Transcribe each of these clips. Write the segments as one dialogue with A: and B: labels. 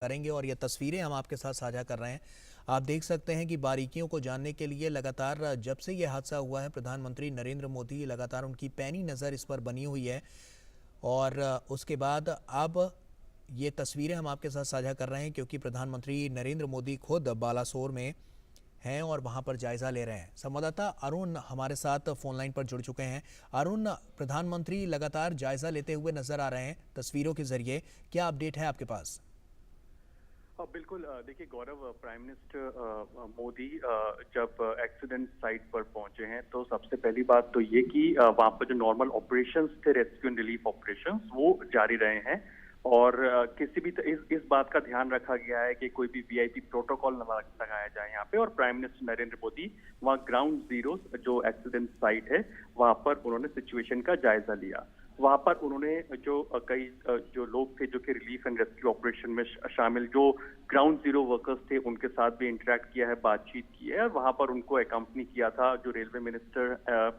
A: करेंगे और ये तस्वीरें हम आपके साथ साझा कर रहे हैं। आप देख सकते हैं कि बारीकियों को जानने के लिए लगातार जब से ये हादसा हुआ है, प्रधानमंत्री नरेंद्र मोदी लगातार उनकी पैनी नज़र इस पर बनी हुई है। और उसके बाद अब ये तस्वीरें हम आपके साथ साझा कर रहे हैं क्योंकि प्रधानमंत्री नरेंद्र मोदी खुद बालासोर में हैं और वहां पर जायजा ले रहे हैं। संवाददाता अरुण हमारे साथ फोन लाइन पर जुड़ चुके हैं। अरुण, प्रधानमंत्री लगातार जायजा लेते हुए नजर आ रहे हैं तस्वीरों के जरिए, क्या अपडेट है आपके पास?
B: बिल्कुल। देखिए गौरव, प्राइम मिनिस्टर मोदी जब एक्सीडेंट साइट पर पहुंचे हैं तो सबसे पहली बात तो ये कि वहां पर जो नॉर्मल ऑपरेशंस थे, रेस्क्यू एंड रिलीफ ऑपरेशंस, वो जारी रहे हैं। और किसी भी इस बात का ध्यान रखा गया है कि कोई भी वीआईपी प्रोटोकॉल न लगाया जाए यहाँ पे। और प्राइम मिनिस्टर नरेंद्र मोदी वहाँ ग्राउंड जीरो जो एक्सीडेंट साइट है वहां पर उन्होंने सिचुएशन का जायजा लिया। वहां पर उन्होंने जो कई जो लोग थे जो कि रिलीफ एंड रेस्क्यू ऑपरेशन में शामिल जो ग्राउंड जीरो वर्कर्स थे उनके साथ भी इंटरेक्ट किया है, बातचीत की है। वहां पर उनको अकम्पनी किया था जो रेलवे मिनिस्टर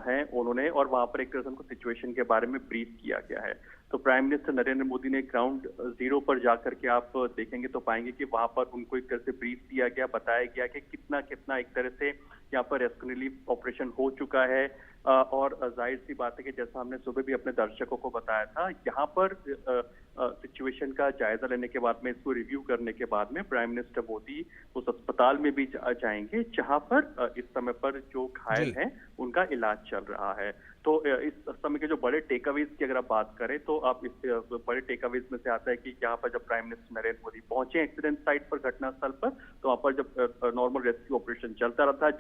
B: हैं उन्होंने, और वहां पर एक तरह से उनको सिचुएशन के बारे में ब्रीफ किया गया है। तो प्राइम मिनिस्टर नरेंद्र मोदी ने ग्राउंड जीरो पर जाकर के आप देखेंगे तो पाएंगे कि वहां पर उनको एक तरह से ब्रीफ दिया गया, बताया गया कि कितना कितना एक तरह से यहाँ पर रेस्क्यू रिलीफ ऑपरेशन हो चुका है। और जाहिर सी बात है कि जैसा हमने सुबह भी अपने दर्शकों को बताया था, यहाँ पर सिचुएशन का जायजा लेने के बाद में, इसको रिव्यू करने के बाद में प्राइम मिनिस्टर मोदी उस अस्पताल में भी जाएंगे जहां पर इस समय पर जो घायल हैं उनका इलाज चल रहा है। तो इस समय के जो बड़े टेकअवेज की अगर आप बात करें तो आप इस बड़े टेकअवेज में से आता है कि यहाँ पर जब प्राइम मिनिस्टर नरेंद्र मोदी पहुंचे एक्सीडेंट साइट पर, घटनास्थल पर, तो वहां पर जब नॉर्मल रेस्क्यू ऑपरेशन चलता रहा था,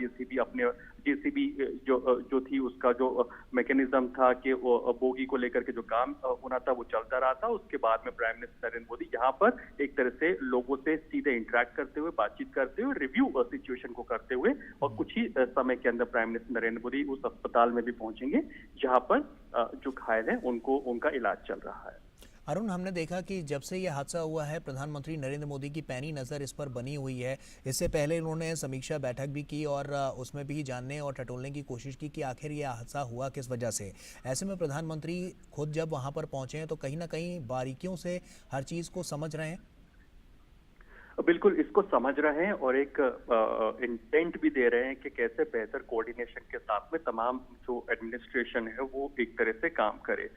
B: जेसीबी जो थी उसका जो मैकेनिज्म था कि वो बोगी को लेकर के जो काम होना था वो चलता रहा था। उसके बाद में प्राइम मिनिस्टर नरेंद्र मोदी यहाँ पर एक तरह से लोगों से सीधे इंटरेक्ट करते हुए, बातचीत करते हुए, रिव्यू सिचुएशन को करते हुए, और कुछ ही समय के अंदर प्राइम मिनिस्टर नरेंद्र मोदी उस अस्पताल में भी पहुंचेंगे जहां पर जो घायल हैं उनका इलाज चल रहा है।
A: अरुण, हमने देखा कि जब से यह हादसा हुआ है प्रधानमंत्री नरेंद्र मोदी की पैनी नज़र इस पर बनी हुई है। इससे पहले उन्होंने समीक्षा बैठक भी की और उसमें भी जानने और टटोलने की कोशिश की कि आखिर यह हादसा हुआ किस वजह से। ऐसे में प्रधानमंत्री खुद जब वहां पर पहुंचे हैं तो कहीं ना कहीं बारीकियों से हर चीज़ को समझ रहे हैं।
B: बिल्कुल, इसको समझ रहे हैं और एक इंटेंट भी दे रहे हैं कि कैसे बेहतर कोऑर्डिनेशन के साथ में तमाम जो एडमिनिस्ट्रेशन है वो एक तरह से काम करे।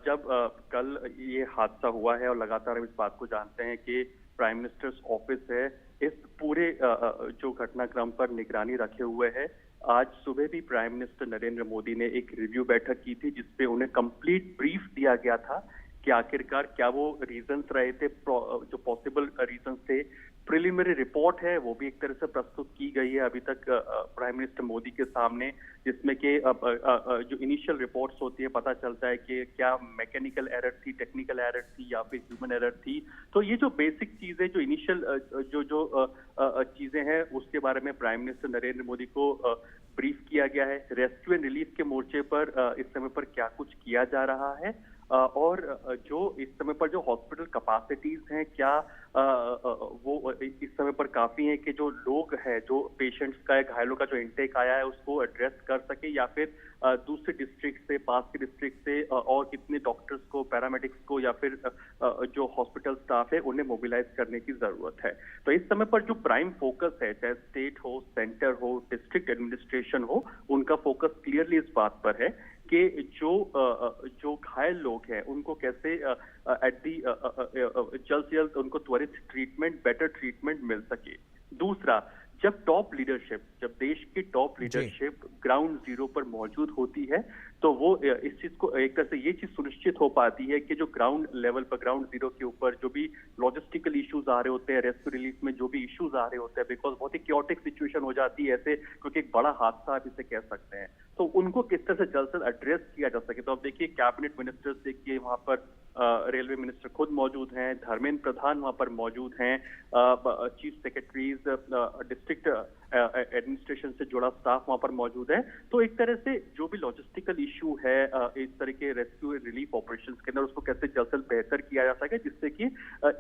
B: जब कल ये हादसा हुआ है और लगातार हम इस बात को जानते हैं कि प्राइम मिनिस्टर्स ऑफिस है इस पूरे जो घटनाक्रम पर निगरानी रखे हुए है। आज सुबह भी प्राइम मिनिस्टर नरेंद्र मोदी ने एक रिव्यू बैठक की थी जिसपे उन्हें कंप्लीट ब्रीफ दिया गया था कि आखिरकार क्या वो रीजंस रहे थे, जो पॉसिबल रीजंस थे। प्रिलिमिनरी रिपोर्ट है वो भी एक तरह से प्रस्तुत की गई है अभी तक प्राइम मिनिस्टर मोदी के सामने, जिसमें कि जो इनिशियल रिपोर्ट्स होती है पता चलता है कि क्या मैकेनिकल एरर थी, टेक्निकल एरर थी या फिर ह्यूमन एरर थी। तो ये जो बेसिक चीजें, जो इनिशियल जो चीजें हैं उसके बारे में प्राइम मिनिस्टर नरेंद्र मोदी को ब्रीफ किया गया है। रेस्क्यू एंड रिलीफ के मोर्चे पर इस समय पर क्या कुछ किया जा रहा है और जो इस समय पर जो हॉस्पिटल कैपेसिटीज हैं क्या वो इस समय पर काफी है कि जो लोग हैं, जो पेशेंट्स का या घायलों का जो इंटेक आया है उसको एड्रेस कर सके, या फिर दूसरे डिस्ट्रिक्ट से, पास के डिस्ट्रिक्ट से और कितने डॉक्टर्स को, पैरामेडिक्स को या फिर जो हॉस्पिटल स्टाफ है उन्हें मोबिलाइज करने की जरूरत है। तो इस समय पर जो प्राइम फोकस है, चाहे स्टेट हो, सेंटर हो, डिस्ट्रिक्ट एडमिनिस्ट्रेशन हो, उनका फोकस क्लियरली इस बात पर है कि जो घायल लोग हैं उनको कैसे जल्द से जल्द उनको त्वरित ट्रीटमेंट, बेटर ट्रीटमेंट मिल सके। दूसरा, जब टॉप लीडरशिप, जब देश की टॉप लीडरशिप ग्राउंड जीरो पर मौजूद होती है तो वो इस चीज को एक तरह से ये चीज सुनिश्चित हो पाती है कि जो ग्राउंड लेवल पर, ग्राउंड जीरो के ऊपर जो भी लॉजिस्टिकल इश्यूज आ रहे होते हैं, रेस्क्यू रिलीफ में जो भी इश्यूज आ रहे होते हैं, बिकॉज बहुत ही क्योटिक सिचुएशन हो जाती है ऐसे, क्योंकि एक बड़ा हादसा आप इसे कह सकते हैं, तो उनको किस तरह से जल्द से जल्द एड्रेस किया जा सके। तो अब देखिए कैबिनेट मिनिस्टर्स देखिए वहां पर रेलवे मिनिस्टर खुद मौजूद हैं, धर्मेंद्र प्रधान वहां पर मौजूद हैं, चीफ सेक्रेटरीज, डिस्ट्रिक्ट एडमिनिस्ट्रेशन से जुड़ा स्टाफ वहां पर मौजूद है। तो एक तरह से जो भी लॉजिस्टिकल इशू है इस तरह के रेस्क्यू रिलीफ ऑपरेशंस के अंदर, उसको कैसे जल्द से जल्द बेहतर किया जा सके जिससे कि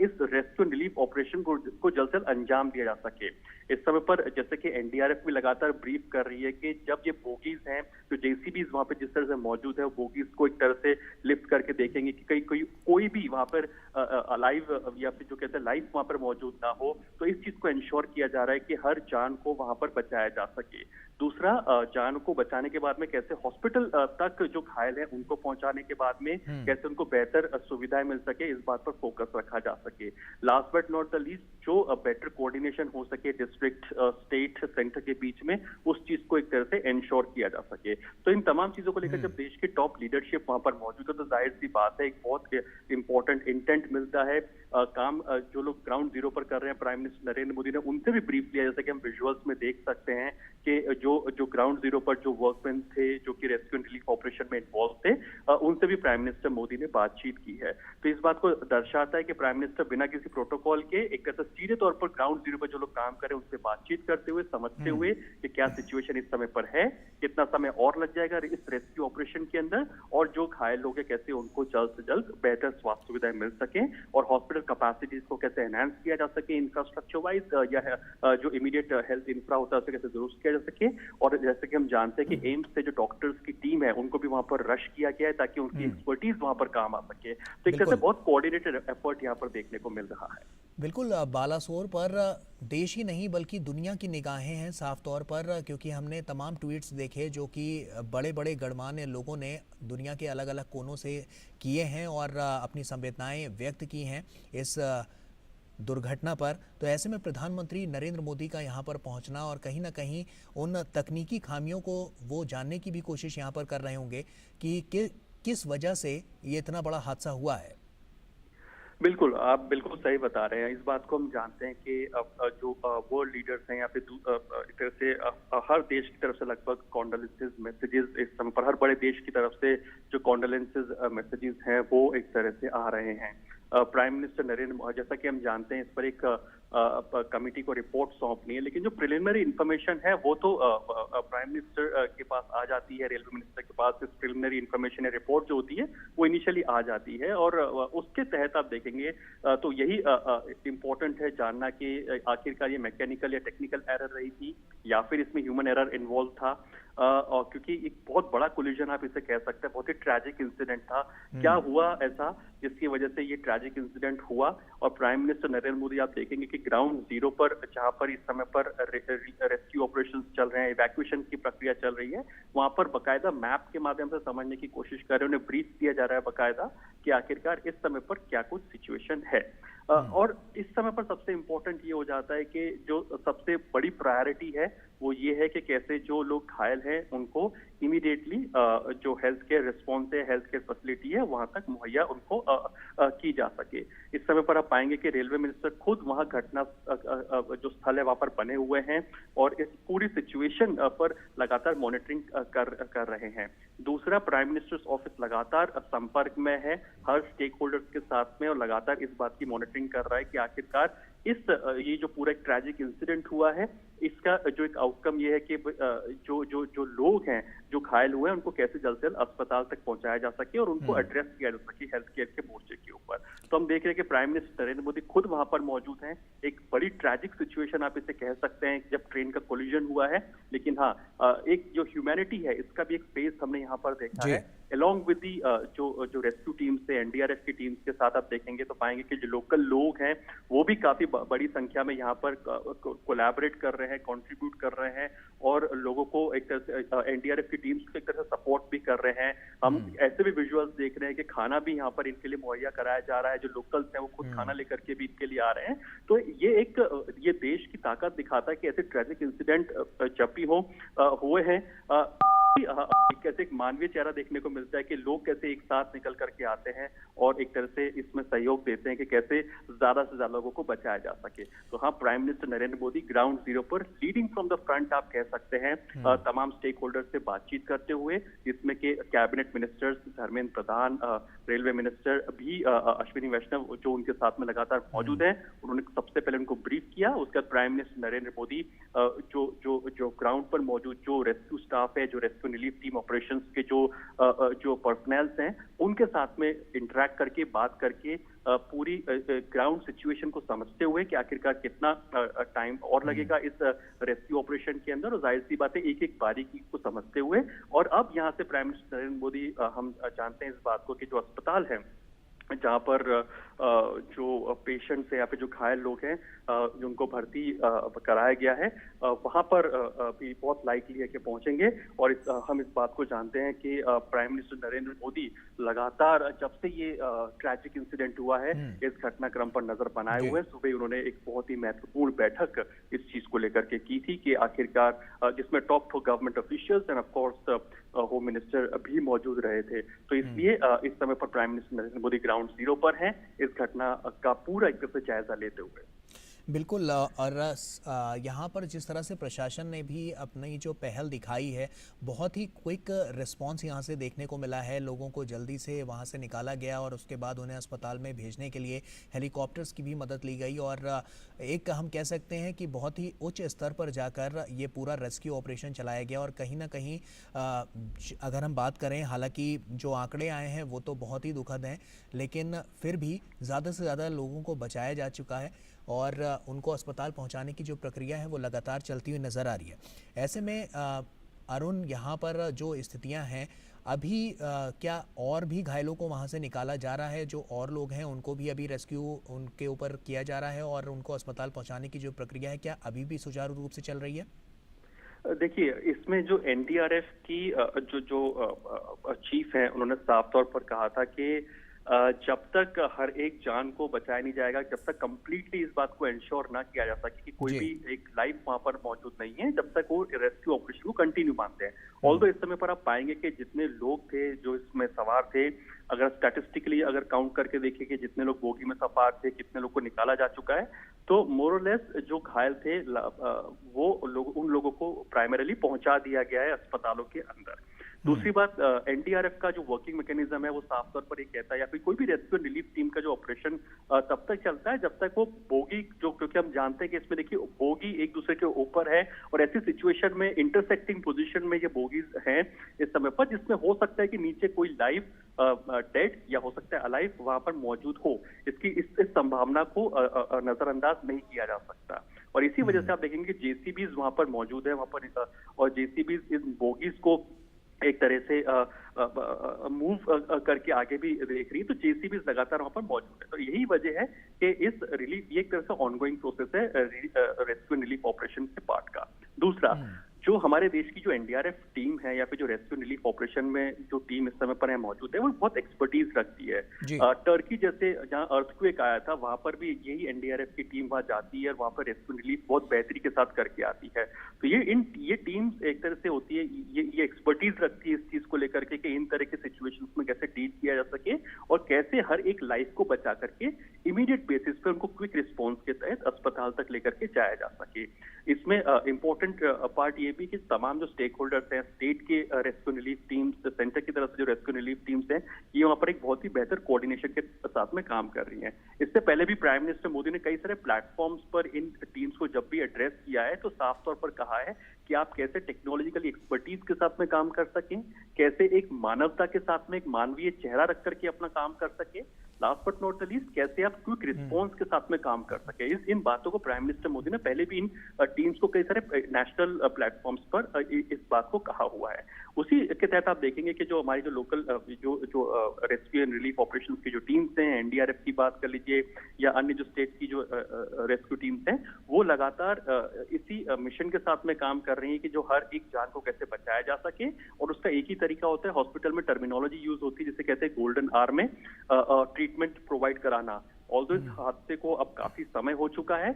B: इस रेस्क्यू रिलीफ ऑपरेशन को जल्द से जल्द अंजाम दिया जा सके। इस समय पर जैसे कि एनडीआरएफ भी लगातार ब्रीफ कर रही है कि जब ये बोगीज हैं, जो जेसीबीज वहां पे जिस तरह से मौजूद है, वो बोगीज को एक तरह से लिफ्ट करके देखेंगे कि कोई भी वहां पर अलाइव या फिर जो कहते हैं लाइफ वहां पर मौजूद ना हो, तो इस चीज को इंश्योर किया जा रहा है कि हर जान को वहां पर बचाया जा सके। दूसरा, जान को बचाने के बाद में कैसे हॉस्पिटल तक जो घायल हैं उनको पहुंचाने के बाद में कैसे उनको बेहतर सुविधाएं मिल सके, इस बात पर फोकस रखा जा सके। Last but not the least, जो बेटर कोऑर्डिनेशन हो सके डिस्ट्रिक्ट, स्टेट, सेंटर के बीच में, उस चीज को एक तरह से इंश्योर किया जा सके। तो इन तमाम चीजों को लेकर जब देश की टॉप लीडरशिप वहां पर मौजूद है तो जाहिर सी बात है एक बहुत इंपॉर्टेंट इंटेंट मिलता है। काम जो लोग ग्राउंड जीरो पर कर रहे हैं प्राइम मिनिस्टर नरेंद्र मोदी ने उनसे भी ब्रीफ लिया, जैसा कि हम विजुअल्स में देख सकते हैं कि जो ग्राउंड जीरो पर जो वर्कमैन थे जो कि रेस्क्यू एंड रिलीफ ऑपरेशन में इन्वॉल्व थे, उनसे भी प्राइम मिनिस्टर मोदी ने बातचीत की है। तो इस बात को दर्शाता है कि प्राइम मिनिस्टर बिना किसी प्रोटोकॉल के एक तरह से सीधे तौर पर ग्राउंड जीरो पर जो लोग काम कर रहे हैं उनसे बातचीत करते हुए, समझते हुए कि क्या सिचुएशन इस समय पर है, कितना समय और लग जाएगा इस रेस्क्यू ऑपरेशन के अंदर, और जो घायल लोग हैं कैसे उनको जल्द से जल्द बेहतर स्वास्थ्य सुविधाएं मिल सके और हॉस्पिटल कैपेसिटीज को कैसे एनहांस किया जा सके इंफ्रास्ट्रक्चर वाइज, या जो इमीडिएट हेल्थ इंफ्रा होता है उसे कैसे दुरुस्त किया जा सके। और जैसे कि हम जानते हैं कि एम्स से जो डॉक्टर्स की टीम है उनको भी वहां पर रश किया गया है ताकि उनकी एक्सपर्टीज वहां पर काम आ सके। तो एक तरह से बहुत कोऑर्डिनेटेड एफर्ट यहाँ पर देखने को मिल रहा है।
A: बिल्कुल, बालासोर पर देश ही नहीं बल्कि दुनिया की निगाहें हैं साफ तौर पर, क्योंकि हमने तमाम ट्वीट्स देखे जो कि बड़े बड़े गणमान्य लोगों ने दुनिया के अलग अलग कोनों से किए हैं और अपनी संवेदनाएं व्यक्त की हैं इस दुर्घटना पर। तो ऐसे में प्रधानमंत्री नरेंद्र मोदी का यहाँ पर पहुँचना और कहीं ना कहीं उन तकनीकी खामियों को वो जानने की भी कोशिश यहाँ पर कर रहे होंगे कि किस वजह से ये इतना बड़ा हादसा हुआ है।
B: बिल्कुल, आप बिल्कुल सही बता रहे हैं। इस बात को हम जानते हैं कि जो वर्ल्ड लीडर्स हैं या फिर एक तरह से हर देश की तरफ से लगभग कॉन्डोलेंसेज मैसेजेस इस समय पर, हर बड़े देश की तरफ से जो कॉन्डोलेंसेज मैसेजेस हैं वो एक तरह से आ रहे हैं। प्राइम मिनिस्टर नरेंद्र, जैसा कि हम जानते हैं, इस पर एक कमेटी को रिपोर्ट सौंपनी है, लेकिन जो प्रिलिमिनरी इंफॉर्मेशन है वो तो प्राइम मिनिस्टर के पास आ जाती है, रेलवे मिनिस्टर के पास इस प्रिलिमिनरी इंफॉर्मेशन या रिपोर्ट जो होती है वो इनिशियली आ जाती है और उसके तहत आप देखेंगे तो यही इम्पोर्टेंट है जानना कि आखिरकार ये मैकेनिकल या टेक्निकल एरर रही थी या फिर इसमें ह्यूमन एरर इन्वॉल्व था। और क्योंकि एक बहुत बड़ा कोलिजन आप इसे कह सकते हैं, बहुत ही ट्रैजिक इंसिडेंट था। क्या हुआ ऐसा जिसकी वजह से ये ट्रैजिक इंसिडेंट हुआ? और प्राइम मिनिस्टर नरेंद्र मोदी आप देखेंगे कि ग्राउंड जीरो पर जहां पर इस समय पर रेस्क्यू ऑपरेशंस चल रहे हैं, इवैक्यूएशन की प्रक्रिया चल रही है, वहां पर बकायदा मैप के माध्यम से समझने की कोशिश कर रहे हैं, उन्हें ब्रीफ दिया जा रहा है बकायदा कि आखिरकार इस समय पर क्या कुछ सिचुएशन है। और इस समय पर सबसे इंपॉर्टेंट ये हो जाता है कि जो सबसे बड़ी प्रायोरिटी है वो ये है कि कैसे जो लोग घायल हैं उनको इमीडिएटली जो हेल्थ केयर रिस्पॉन्स है, हेल्थ केयर फैसिलिटी है, वहां तक मुहैया उनको की जा सके। इस समय पर आप पाएंगे कि रेलवे मिनिस्टर खुद वहां घटना जो स्थल है वहां पर बने हुए हैं और इस पूरी सिचुएशन पर लगातार मॉनिटरिंग कर रहे हैं। दूसरा, प्राइम मिनिस्टर्स ऑफिस लगातार संपर्क में है हर स्टेक होल्डर्स के साथ में और लगातार इस बात की मॉनिटरिंग कर रहा है कि आखिरकार ये जो पूरा एक ट्रैजिक इंसिडेंट हुआ है इसका जो एक आउटकम ये है कि जो लोग हैं जो घायल हुए हैं उनको कैसे जल्द से जल्द अस्पताल तक पहुंचाया जा सके और उनको एड्रेस किया जा सके हेल्थ केयर के मोर्चे के ऊपर। तो हम देख रहे हैं कि प्राइम मिनिस्टर नरेंद्र मोदी खुद वहां पर मौजूद हैं। एक बड़ी ट्रैजिक सिचुएशन आप इसे कह सकते हैं जब ट्रेन का कोलिजन हुआ है, लेकिन हाँ, एक जो ह्यूमैनिटी है इसका भी एक फेस हमने यहाँ पर देखा है। अलॉन्ग विद दी जो रेस्क्यू टीम से एनडीआरएफ की टीम्स के साथ आप देखेंगे तो पाएंगे कि जो लोकल लोग हैं वो भी काफी बड़ी संख्या में यहाँ पर कोलैबोरेट कर रहे हैं, कंट्रीब्यूट कर रहे हैं और लोगों को एक तरह से एनडीआरएफ की टीम्स को एक तरह से सपोर्ट भी कर रहे हैं। हम ऐसे भी विजुअल्स देख रहे हैं कि खाना भी यहाँ पर इनके लिए मुहैया कराया जा रहा है, जो लोकल्स हैं वो खुद खाना लेकर के भी इनके लिए आ रहे हैं। तो ये देश की ताकत दिखाता है कि ऐसे ट्रैजिक इंसिडेंट जब भी हुए हैं कैसे एक मानवीय चेहरा देखने को मिलता है कि लोग कैसे एक साथ निकल करके आते हैं और एक तरह से इसमें सहयोग देते हैं कि कैसे ज्यादा से ज्यादा लोगों को बचाया जा सके। तो हाँ, prime minister Narendra Modi ground zero पर लीडिंग फ्रॉम द फ्रंट आप कह सकते हैं, तमाम स्टेक होल्डर से बातचीत करते हुए, जिसमें के cabinet ministers Dharmendra Pradhan, railway minister भी अश्विनी वैष्णव जो उनके साथ में लगातार मौजूद हैं, उन्होंने सबसे पहले उनको ब्रीफ किया। उसके बाद प्राइम मिनिस्टर नरेंद्र मोदी जो ग्राउंड पर मौजूद जो रेस्क्यू स्टाफ है, जो रेस्क्यू रिलीफ टीम ऑपरेशंस के जो पर्सनल्स हैं उनके साथ में इंटरेक्ट करके बात करके पूरी ग्राउंड सिचुएशन को समझते हुए कि आखिरकार कितना टाइम और लगेगा इस रेस्क्यू ऑपरेशन के अंदर, और जाहिर सी बात है एक एक बारीकी को समझते हुए। और अब यहाँ से प्राइम मिनिस्टर नरेंद्र मोदी हम जानते हैं इस बात को कि जो अस्पताल है जहाँ पर जो पेशेंट्स है या फिर जो घायल लोग हैं जिनको भर्ती कराया गया है वहाँ पर भी बहुत लाइकली है कि पहुंचेंगे। और हम इस बात को जानते हैं कि प्राइम मिनिस्टर नरेंद्र मोदी लगातार जब से ये ट्रैजिक इंसिडेंट हुआ है इस घटनाक्रम पर नजर बनाए हुए हैं। सुबह उन्होंने एक बहुत ही महत्वपूर्ण बैठक इस चीज को लेकर के की थी कि आखिरकार जिसमें top government officials end of course home minister भी मौजूद रहे थे। तो इसलिए इस समय पर prime minister Narendra Modi ground zero पर हैं इस घटना का पूरा एक तरह से जायजा लेते हुए।
A: बिल्कुल। और यहाँ पर जिस तरह से प्रशासन ने भी अपनी जो पहल दिखाई है, बहुत ही क्विक रिस्पांस यहाँ से देखने को मिला है। लोगों को जल्दी से वहाँ से निकाला गया और उसके बाद उन्हें अस्पताल में भेजने के लिए हेलीकॉप्टर्स की भी मदद ली गई। और एक हम कह सकते हैं कि बहुत ही उच्च स्तर पर जाकर ये पूरा रेस्क्यू ऑपरेशन चलाया गया। और कहीं ना कहीं अगर हम बात करें, हालांकि जो आंकड़े आए हैं वो तो बहुत ही दुखद हैं, लेकिन फिर भी ज़्यादा से ज़्यादा लोगों को बचाया जा चुका है और उनको अस्पताल पहुंचाने की जो प्रक्रिया है वो लगातार चलती हुई नज़र आ रही है। ऐसे में अरुण, यहाँ पर जो स्थितियां हैं अभी, क्या और भी घायलों को वहां से निकाला जा रहा है? जो और लोग हैं उनको भी अभी रेस्क्यू उनके ऊपर किया जा रहा है और उनको अस्पताल पहुंचाने की जो प्रक्रिया है क्या अभी भी सुचारू रूप से चल रही है?
B: देखिए, इसमें जो एनडीआरएफ की जो चीफ है उन्होंने साफ तौर पर कहा था कि जब तक हर एक जान को बचाया नहीं जाएगा, जब तक कंप्लीटली इस बात को इंश्योर ना किया जा सके कि कोई भी एक लाइफ वहां पर मौजूद नहीं है, जब तक वो रेस्क्यू ऑपरेशन को कंटिन्यू मानते हैं। ऑल्दो इस समय पर आप पाएंगे कि जितने लोग थे जो इसमें सवार थे, अगर स्टैटिस्टिकली अगर काउंट करके देखिए कि जितने लोग बोगी में सवार थे, कितने लोग को निकाला जा चुका है, तो मोर और लेस जो घायल थे वो लोग, उन लोगों को प्राइमरीली पहुंचा दिया गया है अस्पतालों के अंदर। दूसरी बात, एनडीआरएफ का जो वर्किंग मैकेनिज्म है वो साफ तौर पर ये कहता है, या फिर कोई भी रेस्क्यू एंड रिलीफ टीम का जो ऑपरेशन तब तक चलता है जब तक वो बोगी जो, क्योंकि हम जानते हैं कि इसमें देखिए बोगी एक दूसरे के ऊपर है और ऐसी सिचुएशन में इंटरसेक्टिंग पोजीशन में ये बोगीज हैं इस समय पर, जिसमें हो सकता है कि नीचे कोई लाइव डेड या हो सकता है अलाइव वहां पर मौजूद हो। इसकी इस संभावना को नजरअंदाज नहीं किया जा सकता। और इसी वजह से आप देखेंगे जेसीबीज वहां पर मौजूद है, वहां पर और जेसीबीज इन बोगीज को एक तरह से मूव करके आगे भी देख रही है। तो जेसीबी लगातार वहां पर मौजूद है। तो यही वजह है कि इस रिलीफ, ये एक तरह से ऑनगोइंग प्रोसेस है रेस्क्यू एंड रिलीफ ऑपरेशन के पार्ट का। दूसरा, जो हमारे देश की जो एनडीआरएफ टीम है या फिर जो रेस्क्यू रिलीफ ऑपरेशन में जो टीम इस समय पर है मौजूद है, वो बहुत एक्सपर्टीज रखती है। टर्की जैसे जहां अर्थक्वेक आया था वहां पर भी यही एनडीआरएफ की टीम वहां जाती है और वहां पर रेस्क्यू रिलीफ बहुत बेहतरी के साथ करके आती है। तो ये टीम्स एक तरह से होती है, ये एक्सपर्टीज रखती है इस चीज को लेकर के कि इन तरह के सिचुएशंस में कैसे डील किया जा सके और कैसे हर एक लाइफ को बचा करके इमीडिएट बेसिस पे उनको क्विक रिस्पॉन्स के तहत अस्पताल तक लेकर के जाया जा सके। इसमें इंपॉर्टेंट पार्ट ये भी कि तमाम जो स्टेक होल्डर्स हैं, स्टेट के रेस्क्यू रिलीफ टीम्स, सेंटर की तरफ से जो रेस्क्यू रिलीफ टीम्स हैं, ये वहां पर एक बहुत ही बेहतर कोऑर्डिनेशन के साथ में काम कर रही हैं। इससे पहले भी प्राइम मिनिस्टर मोदी ने कई सारे प्लेटफॉर्म्स पर इन टीम्स को जब भी एड्रेस किया है तो साफ तौर पर कहा है कि आप कैसे टेक्नोलॉजिकल एक्सपर्टीज के साथ में काम कर सकें, कैसे एक मानवता के साथ में एक मानवीय चेहरा रख करके अपना काम कर सके, last but not the least कैसे आप क्विक रिस्पॉन्स के साथ में काम कर सके। इन बातों को प्राइम मिनिस्टर मोदी ने पहले भी इन टीम्स को कई सारे नेशनल प्लेटफॉर्म्स पर इस बात को कहा हुआ है। उसी के तहत आप देखेंगे कि जो हमारी जो लोकल जो रेस्क्यू एंड रिलीफ ऑपरेशंस की जो टीम्स हैं, एनडीआरएफ की बात कर लीजिए या अन्य जो स्टेट की जो रेस्क्यू टीम्स हैं, वो लगातार इसी मिशन के साथ में काम कर रही हैं कि जो हर एक जान को कैसे बचाया जा सके। और उसका एक ही तरीका होता है, हॉस्पिटल में टर्मिनोलॉजी यूज होती है जिसे कहते हैं गोल्डन आवर में ट्रीटमेंट प्रोवाइड कराना। ऑल्दो इस हादसे को अब काफी समय हो चुका है,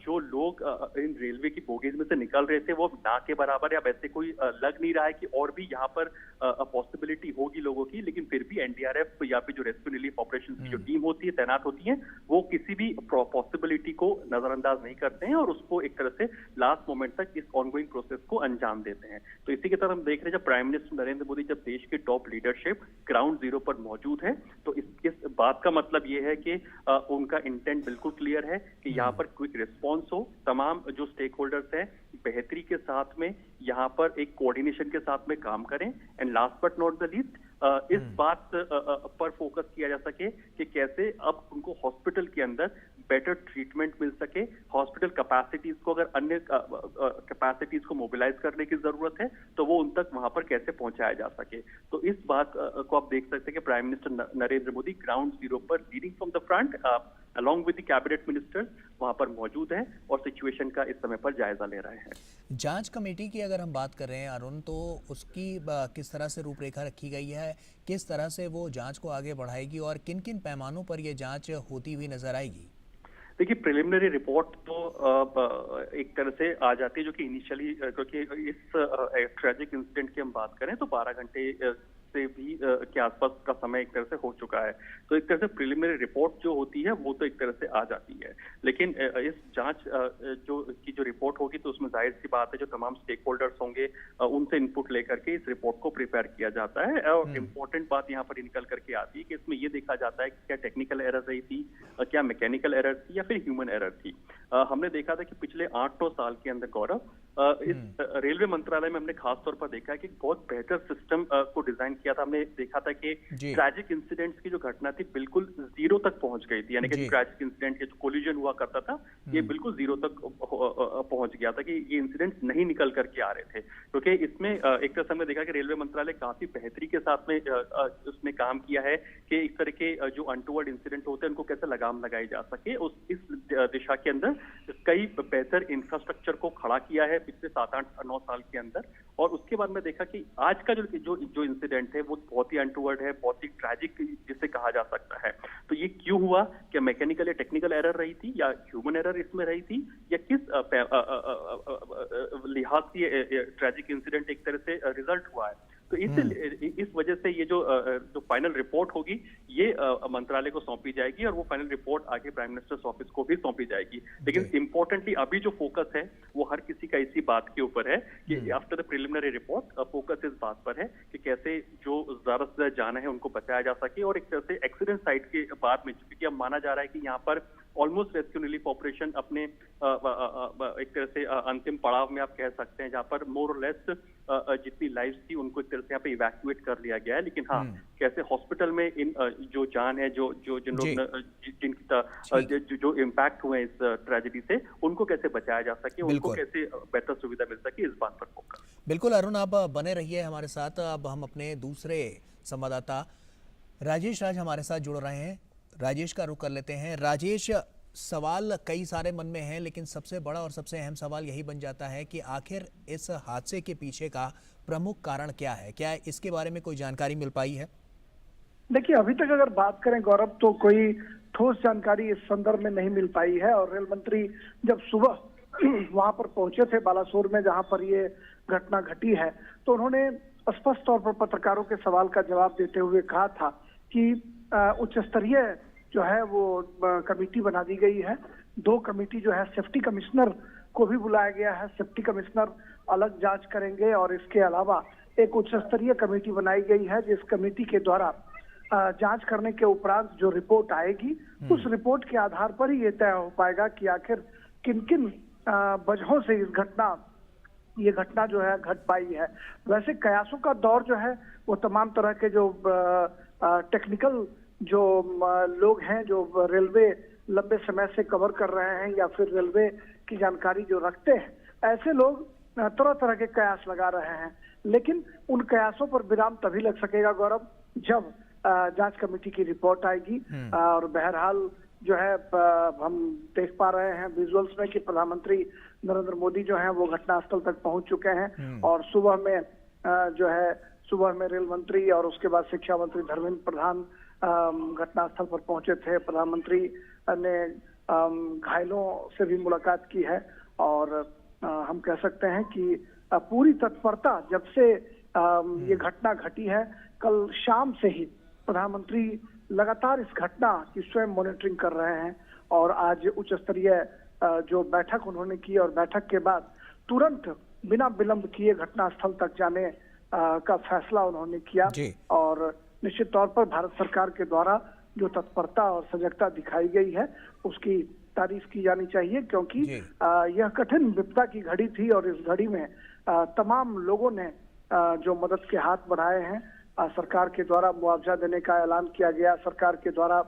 B: जो लोग इन रेलवे की बोगीज में से निकल रहे थे वो ना के बराबर या वैसे कोई लग नहीं रहा है कि और भी यहाँ पर पॉसिबिलिटी होगी लोगों की, लेकिन फिर भी एनडीआरएफ या फिर जो रेस्क्यू रिलीफ ऑपरेशन की जो टीम होती है, तैनात होती है, वो किसी भी पॉसिबिलिटी को नजरअंदाज नहीं करते हैं और उसको एक तरह से लास्ट मोमेंट तक इस ऑनगोइंग प्रोसेस को अंजाम देते हैं। तो इसी के तरह हम देख रहे हैं जब प्राइम मिनिस्टर नरेंद्र मोदी जब देश के टॉप लीडरशिप ग्राउंड जीरो पर मौजूद है, तो इस बात का मतलब ये है कि उनका इंटेंट बिल्कुल क्लियर है कि यहाँ पर क्विक रिस्पॉन्स हो, तमाम जो स्टेक होल्डर्स हैं बेहतरी के साथ में यहाँ पर एक कोऑर्डिनेशन के साथ में काम करें and last but not the least इस बात पर फोकस किया जा सके कि कैसे अब उनको हॉस्पिटल के अंदर बेटर ट्रीटमेंट मिल सके, हॉस्पिटल कैपेसिटीज को, अगर अन्य कैपेसिटीज को मोबिलाइज करने की जरूरत है तो वो उन तक वहां पर कैसे पहुंचाया जा सके। तो इस बात को आप देख सकते हैं कि prime minister Narendra Modi ground zero पर leading from the front along with the cabinet ministers वहां पर मौजूद हैं और सिचुएशन का इस समय पर जायजा ले रहे हैं।
A: जांच कमेटी की अगर हम बात कर रहे हैं अरुण, तो उसकी किस तरह से रूपरेखा रखी गई है, किस तरह से वो जांच को आगे बढ़ाएगी और किन किन पैमानों पर ये जांच होती हुई नजर आएगी?
B: देखिए, प्रिलिमिनरी रिपोर्ट तो एक तरह से आ जाती है, जो कि इनिशियली, क्योंकि इस ट्रेजिक इंसिडेंट की हम बात करें तो 12 घंटे से भी के आसपास का समय एक तरह से हो चुका है। तो एक तरह से प्रिलिमिनरी रिपोर्ट जो होती है वो तो एक तरह से आ जाती है, लेकिन इस जांच जो रिपोर्ट होगी तो उसमें जाहिर सी बात है जो तमाम स्टेक होल्डर्स होंगे उनसे इनपुट लेकर के इस रिपोर्ट को प्रिपेयर किया जाता है। और इम्पोर्टेंट बात यहाँ पर निकल करके आती है कि इसमें ये देखा जाता है कि क्या टेक्निकल एरर रही थी, क्या मैकेनिकल एरर थी या फिर ह्यूमन एरर थी। हमने देखा था कि पिछले 8-9 साल के अंदर गौरव इस रेलवे मंत्रालय में हमने खास तौर पर देखा है कि बहुत बेहतर सिस्टम को डिजाइन किया था। हमने देखा था कि ट्रैजिक इंसिडेंट्स की जो घटना थी बिल्कुल जीरो तक पहुंच गई थी, यानी कि ट्रैजिक इंसिडेंट के जो कोलिजन हुआ करता था ये बिल्कुल जीरो तक पहुंच गया था, कि ये इंसिडेंट्स नहीं निकल करके आ रहे थे। क्योंकि इसमें एक तरह से हमने देखा कि रेलवे मंत्रालय काफी बेहतरी के साथ में उसने काम किया है कि इस तरह के जो अनटूवर्ड इंसिडेंट होते हैं उनको कैसे लगाम लगाई जा सके। इस दिशा के अंदर कई बेहतर इंफ्रास्ट्रक्चर को खड़ा किया है पिछले 7-8-9 साल के अंदर। और उसके बाद में देखा कि आज का जो इंसिडेंट है वो बहुत ही अनटूवर्ड है, बहुत ही ट्रैजिक जिसे कहा जा सकता है। तो ये क्यों हुआ? क्या मैकेनिकल या टेक्निकल एरर रही थी या ह्यूमन एरर इसमें रही थी, या किस लिहाज से ट्रैजिक इंसिडेंट एक तरह से रिजल्ट हुआ है? तो इस वजह से ये जो फाइनल रिपोर्ट होगी ये मंत्रालय को सौंपी जाएगी और वो फाइनल रिपोर्ट आगे प्राइम मिनिस्टर्स ऑफिस को भी सौंपी जाएगी। लेकिन इंपॉर्टेंटली अभी जो फोकस है वो हर किसी का इसी बात के ऊपर है कि after the preliminary report focus इस बात पर है कि कैसे जो ज्यादा से ज्यादा जान है उनको बचाया जा सके। और एक तरह से एक्सीडेंट साइट के बाद में, क्योंकि अब माना जा रहा है कि यहाँ पर ऑलमोस्ट रेस्क्यू रिलीफ ऑपरेशन अपने एक तरह से अंतिम पड़ाव में आप कह सकते हैं, जहाँ पर मोर और लेस जितनी लाइव्स थी उनको एक तरह से यहाँ पे इवैक्यूएट कर लिया गया है। लेकिन हाँ, कैसे हॉस्पिटल में इन जो जान है, जिन लोग जो इम्पैक्ट हुए इस ट्रेजेडी से, उनको कैसे बचाया जा सके, उनको कैसे बेहतर सुविधा मिल सके, इस बात पर फोकस।
A: बिल्कुल अरुण, आप बने रहिए हमारे साथ। अब हम अपने दूसरे संवाददाता राजेश राज हमारे साथ जुड़ रहे हैं। राजेश का रुख कर लेते हैं। राजेश, सवाल कई सारे मन में हैं, लेकिन सबसे बड़ा और सबसे अहम सवाल यही बन जाता है कि आखिर इस हादसे के पीछे का प्रमुख कारण क्या है? क्या इसके बारे में कोई जानकारी मिल पाई है?
C: देखिए, अभी तक अगर बात करें गौरव तो कोई ठोस जानकारी इस संदर्भ में नहीं मिल पाई है। और रेल मंत्री जब सुबह वहां पर पहुंचे थे बालासोर में जहां पर ये घटना घटी है, तो उन्होंने स्पष्ट तौर पर पत्रकारों के सवाल का जवाब देते हुए कहा था कि उच्च स्तरीय जो है वो कमेटी बना दी गई है। 2 कमेटी जो है, सेफ्टी कमिश्नर को भी बुलाया गया है, सेफ्टी कमिश्नर अलग जांच करेंगे और इसके अलावा एक उच्च स्तरीय कमेटी बनाई गई है जिस कमेटी के द्वारा जांच करने के उपरांत जो रिपोर्ट आएगी उस रिपोर्ट के आधार पर ही ये तय हो पाएगा कि आखिर किन किन वजहों से ये घटना जो है घट पाई है। वैसे कयासों का दौर जो है वो तमाम तरह के जो टेक्निकल जो लोग हैं, जो रेलवे लंबे समय से कवर कर रहे हैं या फिर रेलवे की जानकारी जो रखते हैं, ऐसे लोग तरह तरह के कयास लगा रहे हैं। लेकिन उन कयासों पर विराम तभी लग सकेगा गौरव जब जांच कमेटी की रिपोर्ट आएगी। और बहरहाल जो है हम देख पा रहे हैं विजुअल्स में कि प्रधानमंत्री नरेंद्र मोदी जो है वो घटनास्थल तक पहुंच चुके हैं। और सुबह में रेल मंत्री और उसके बाद शिक्षा मंत्री धर्मेंद्र प्रधान घटनास्थल पर पहुंचे थे। प्रधानमंत्री ने घायलों से भी मुलाकात की है और हम कह सकते हैं कि पूरी तत्परता जब से ये घटना घटी है, कल शाम से ही प्रधानमंत्री लगातार इस घटना की स्वयं मॉनिटरिंग कर रहे हैं। और आज उच्च स्तरीय जो बैठक उन्होंने की और बैठक के बाद तुरंत बिना विलंब किए घटनास्थल तक जाने का फैसला उन्होंने किया। और निश्चित तौर पर भारत सरकार के द्वारा जो तत्परता और सजगता दिखाई गई है उसकी तारीफ की जानी चाहिए, क्योंकि यह कठिन विपदा की घड़ी थी और इस घड़ी में तमाम लोगों ने जो मदद के हाथ बढ़ाए हैं। सरकार के द्वारा मुआवजा देने का ऐलान किया गया, सरकार के द्वारा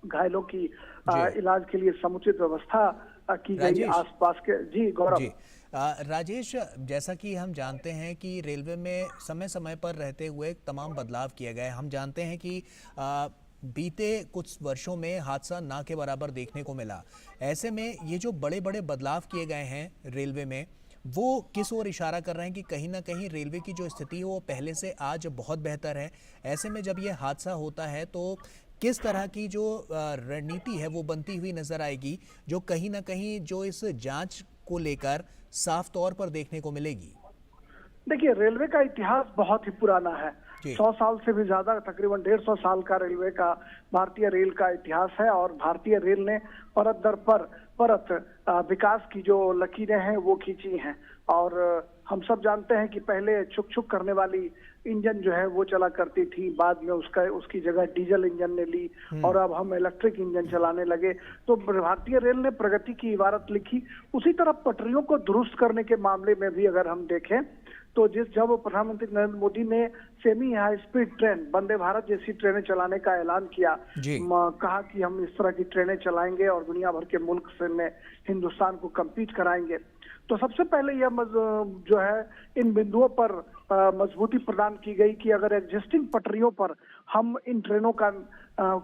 C: घायलों की
A: जी
C: इलाज के लिए समुचित व्यवस्था की गई
A: राजेश
C: आसपास के। जी गौरव।
A: जी राजेश, जैसा कि हम जानते हैं कि रेलवे में समय समय पर रहते हुए तमाम बदलाव किए गए। हम जानते हैं कि बीते कुछ वर्षों में हादसा ना के बराबर देखने को मिला। ऐसे में ये जो बड़े बड़े बदलाव किए गए हैं रेलवे में, वो किस ओर इशारा कर रहे हैं कि कहीं ना कहीं रेलवे की जो स्थिति है वो पहले से आज बहुत बेहतर है। ऐसे में जब ये हादसा होता है तो किस तरह की जो रणनीति है वो बनती हुई नजर आएगी, जो कहीं ना कहीं जो इस जांच को लेकर साफ तौर पर देखने को मिलेगी?
C: देखिए, रेलवे का इतिहास बहुत ही पुराना है।
A: जी
C: 100 साल से भी ज्यादा, तकरीबन 150 साल का रेलवे का, भारतीय रेल का इतिहास है। और भारतीय रेल ने परत दर परत विकास की जो लकीरें हैं वो खींची हैं। और हम सब जानते हैं कि पहले छुक छुक करने वाली इंजन जो है वो चला करती थी, बाद में उसकी जगह डीजल इंजन ने ली और अब हम इलेक्ट्रिक इंजन चलाने लगे। तो भारतीय रेल ने प्रगति की इबारत लिखी। उसी तरह पटरियों को दुरुस्त करने के मामले में भी अगर हम देखें तो जब प्रधानमंत्री नरेंद्र मोदी ने semi high speed train, Vande Bharat जैसी ट्रेनें चलाने का ऐलान किया,
A: जी
C: कहा कि हम इस तरह की ट्रेनें चलाएंगे और दुनिया भर के मुल्क से में हिंदुस्तान को compete कराएंगे, तो सबसे पहले यह जो है इन बिंदुओं पर मजबूती प्रदान की गई कि अगर एग्जिस्टिंग पटरियों पर हम इन ट्रेनों का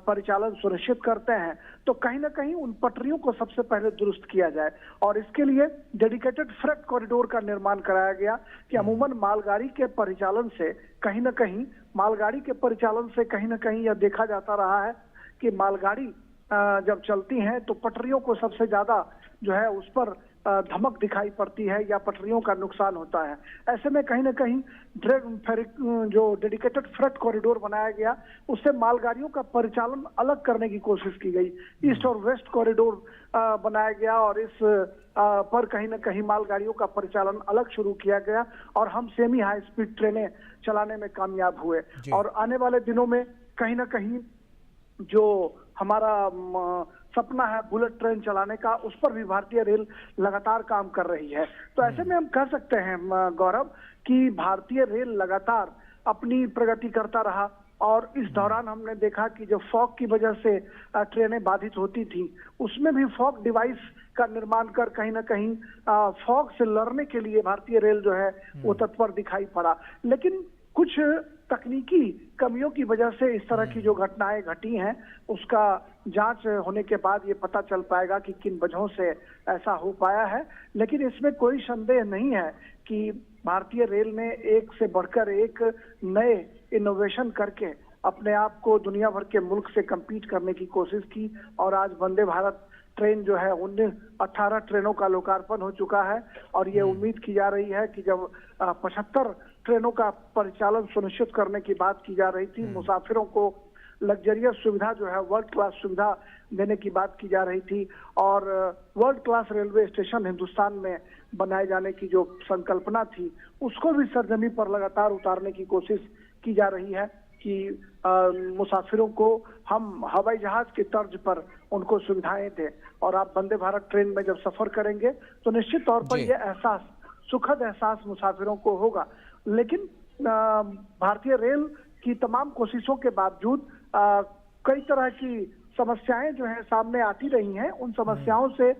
C: परिचालन सुनिश्चित करते हैं तो कहीं ना कहीं उन पटरियों को सबसे पहले दुरुस्त किया जाए। और इसके लिए डेडिकेटेड फ्रेट कॉरिडोर का निर्माण कराया गया कि अमूमन मालगाड़ी के परिचालन से कहीं ना कहीं यह देखा जाता रहा है कि मालगाड़ी जब चलती हैं तो पटरियों को सबसे ज्यादा जो है उस पर धमक दिखाई पड़ती है या पटरियों का नुकसान होता है। ऐसे में कहीं ना कहीं जो डेडिकेटेड फ्रेट कॉरिडोर बनाया गया उससे मालगाड़ियों का परिचालन अलग करने की कोशिश की गई। ईस्ट और वेस्ट कॉरिडोर बनाया गया और इस पर कहीं ना कहीं मालगाड़ियों का परिचालन अलग शुरू किया गया और हम सेमी हाई स्पीड ट्रेनें चलाने में कामयाब हुए। और आने वाले दिनों में कहीं ना कहीं जो हमारा सपना है बुलेट ट्रेन चलाने का, उस पर भी भारतीय रेल लगातार काम कर रही है। तो ऐसे में हम कह सकते हैं गौरव कि भारतीय रेल लगातार अपनी प्रगति करता रहा। और इस दौरान हमने देखा कि जो फॉग की वजह से ट्रेनें बाधित होती थी, उसमें भी फॉग डिवाइस का निर्माण कर कहीं ना कहीं फॉग से लड़ने के लिए भारतीय रेल जो है वो तत्पर दिखाई पड़ा। लेकिन कुछ तकनीकी कमियों की वजह से इस तरह की जो घटनाएं घटी हैं उसका जांच होने के बाद ये पता चल पाएगा कि किन वजहों से ऐसा हो पाया है। लेकिन इसमें कोई संदेह नहीं है कि भारतीय रेल ने एक से बढ़कर एक नए इनोवेशन करके अपने आप को दुनिया भर के मुल्क से compete करने की कोशिश की। और आज वंदे भारत ट्रेन जो है 18 ट्रेनों का लोकार्पण हो चुका है और ये उम्मीद की जा रही है कि जब 75 ट्रेनों का परिचालन सुनिश्चित करने की बात की जा रही थी, मुसाफिरों को लग्जरियस सुविधा जो है वर्ल्ड क्लास सुविधा देने की बात की जा रही थी और world class railway station Hindustan में बनाए जाने की जो संकल्पना थी उसको भी सरजमी पर लगातार उतारने की कोशिश की जा रही है कि मुसाफिरों को हम हवाई जहाज के तर्ज पर उनको सुविधाएं दें। और आप वंदे भारत ट्रेन में जब सफर करेंगे तो निश्चित तौर पर यह एहसास, सुखद एहसास मुसाफिरों को होगा। लेकिन भारतीय रेल की तमाम कोशिशों के बावजूद कई तरह की समस्याएं जो है सामने आती रही हैं। उन समस्याओं से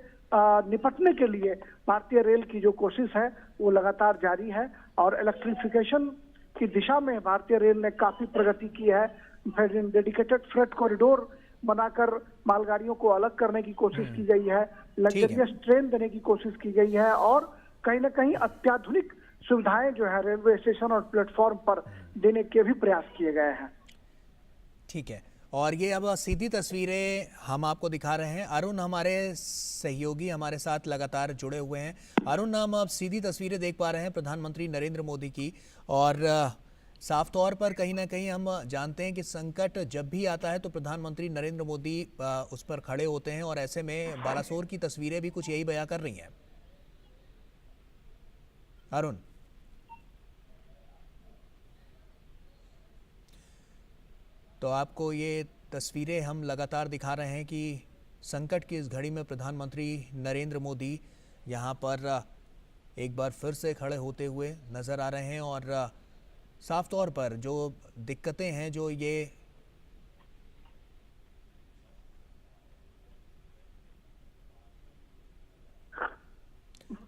C: निपटने के लिए भारतीय रेल की जो कोशिश है वो लगातार जारी है और इलेक्ट्रिफिकेशन की दिशा में भारतीय रेल ने काफी प्रगति की है। डेडिकेटेड फ्रेट कॉरिडोर बनाकर मालगाड़ियों को अलग करने की कोशिश की गई है, लग्जरियस ट्रेन देने की कोशिश की गई है और कहीं ना कहीं अत्याधुनिक सुविधाएं जो है रेलवे स्टेशन और प्लेटफॉर्म पर देने के भी प्रयास किए गए हैं।
A: ठीक है, और ये अब सीधी तस्वीरें हम आपको दिखा रहे हैं। अरुण हमारे सहयोगी हमारे साथ लगातार जुड़े हुए हैं। अरुण, हम अब सीधी तस्वीरें देख पा रहे हैं प्रधानमंत्री नरेंद्र मोदी की और साफ तौर पर कहीं ना कहीं हम जानते हैं कि संकट जब भी आता है तो प्रधानमंत्री नरेंद्र मोदी उस पर खड़े होते हैं और ऐसे में बालासोर की तस्वीरें भी कुछ यही बयां कर रही हैं। अरुण, तो आपको ये तस्वीरें हम लगातार दिखा रहे हैं कि संकट की इस घड़ी में प्रधानमंत्री नरेंद्र मोदी यहाँ पर एक बार फिर से खड़े होते हुए नज़र आ रहे हैं और साफ तौर पर जो दिक्कतें हैं, जो ये